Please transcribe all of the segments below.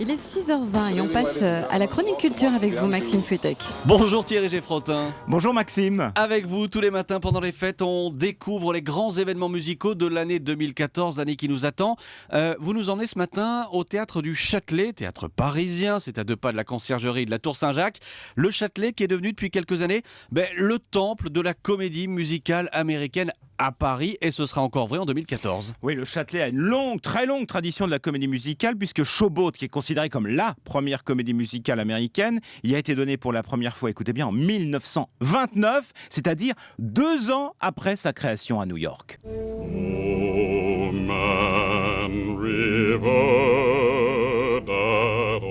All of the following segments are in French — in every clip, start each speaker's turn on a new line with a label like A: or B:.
A: Il est 6h20 et on passe à la chronique culture avec vous, Maxime Switek.
B: Bonjour Thierry Geffrotin.
C: Bonjour Maxime.
B: Avec vous, tous les matins pendant les fêtes, on découvre les grands événements musicaux de l'année 2014, l'année qui nous attend. Vous nous emmenez ce matin au théâtre du Châtelet, théâtre parisien, c'est à 2 pas de la Conciergerie et de la Tour Saint-Jacques. Le Châtelet qui est devenu depuis quelques années le temple de la comédie musicale américaine à Paris, et ce sera encore vrai en 2014.
C: Oui, le Châtelet a une très longue tradition de la comédie musicale, puisque Showboat, qui est considéré comme la première comédie musicale américaine, y a été donné pour la première fois, écoutez bien, en 1929, c'est-à-dire 2 ans après sa création à New York.
D: Old Man River, that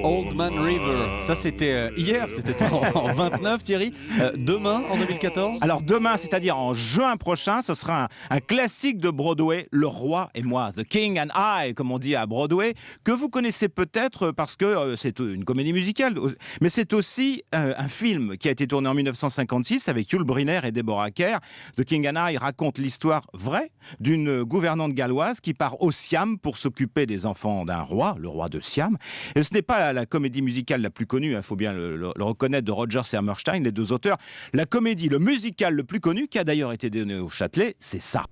B: Old Man River, ça c'était hier, c'était en 29 Thierry. Demain en 2014.
C: Alors demain, c'est-à-dire en juin prochain, ce sera un classique de Broadway, Le Roi et moi, The King and I, comme on dit à Broadway, que vous connaissez peut-être parce que c'est une comédie musicale, mais c'est aussi un film qui a été tourné en 1956 avec Yul Brynner et Deborah Kerr. The King and I raconte l'histoire vraie d'une gouvernante galloise qui part au Siam pour s'occuper des enfants d'un roi, le roi de Siam. Et ce n'est pas la comédie musicale la plus connue, il faut bien le reconnaître, de Rodgers et Hammerstein, les 2 auteurs. La comédie, le musical le plus connu, qui a d'ailleurs été donné au Châtelet, c'est ça.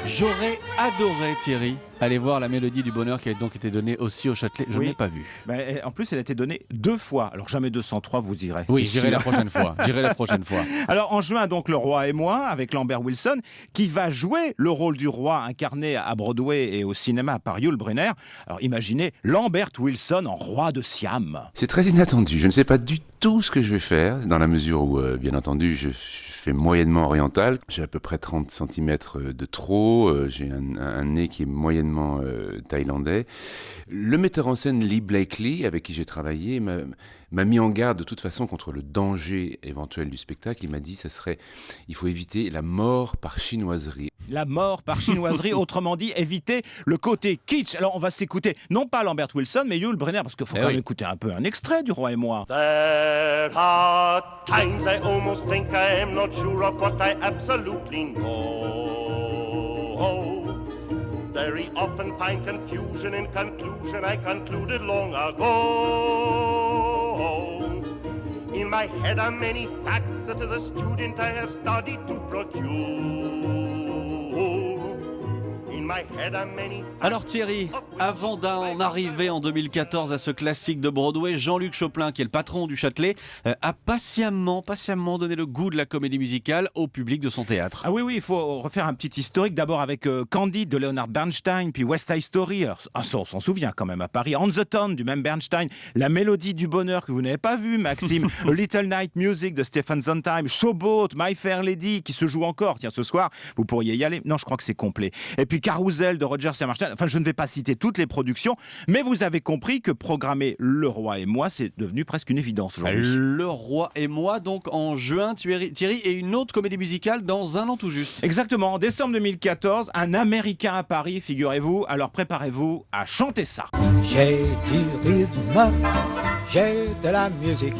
B: J'aurais adoré Thierry aller voir La Mélodie du Bonheur qui a donc été donnée aussi au Châtelet. Je ne l'ai pas vue.
C: En plus, elle a été donnée 2 fois. Alors jamais 203, vous irez.
B: Oui, j'irai la prochaine fois.
C: Alors en juin, donc, Le Roi et moi, avec Lambert Wilson, qui va jouer le rôle du roi incarné à Broadway et au cinéma par Yul Brynner. Alors imaginez Lambert Wilson en roi de Siam.
E: C'est très inattendu. Je ne sais pas du tout ce que je vais faire, dans la mesure où, bien entendu, je fais moyennement oriental. J'ai à peu près 30 cm de trop. J'ai un nez qui est moyennement thaïlandais. Le metteur en scène Lee Blakely, avec qui j'ai travaillé, m'a mis en garde de toute façon contre le danger éventuel du spectacle. Il m'a dit il faut éviter la mort par chinoiserie.
C: La mort par chinoiserie, autrement dit, éviter le côté kitsch. Alors on va s'écouter, non pas Lambert Wilson, mais Yul Brynner, parce qu'il faut quand même écouter un peu un extrait du Roi et moi.
F: There are times I almost think I am not sure of what I absolutely know. Very often find confusion in conclusion I concluded long ago. In my head are many facts that as a student I have studied to procure.
B: Alors Thierry, avant d'en arriver en 2014 à ce classique de Broadway, Jean-Luc Choplin, qui est le patron du Châtelet, a patiemment donné le goût de la comédie musicale au public de son théâtre.
C: Ah oui, il faut refaire un petit historique, d'abord avec Candide de Leonard Bernstein, puis West Side Story, on s'en souvient quand même à Paris, On the Town du même Bernstein, La Mélodie du Bonheur que vous n'avez pas vu Maxime, A Little Night Music de Stephen Sondheim, Showboat, My Fair Lady qui se joue encore, tiens ce soir, vous pourriez y aller, non je crois que c'est complet, et puis Carousel de Rodgers et Hammerstein. Enfin, je ne vais pas citer toutes les productions, mais vous avez compris que programmer Le Roi et moi, c'est devenu presque une évidence aujourd'hui.
B: Le Roi et moi, donc en juin, Thierry, et une autre comédie musicale dans un an tout juste.
C: Exactement, en décembre 2014, un Américain à Paris, figurez-vous. Alors préparez-vous à chanter ça.
G: J'ai du rythme, j'ai de la musique,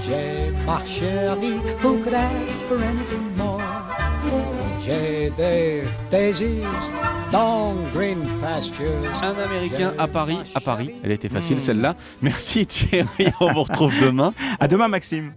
G: j'ai ma chérie, who could ask for anything more? J'ai des désirs dans green pastures.
B: Un Américain à Paris. Elle était facile celle-là. Merci Thierry, on vous retrouve demain.
C: À demain Maxime.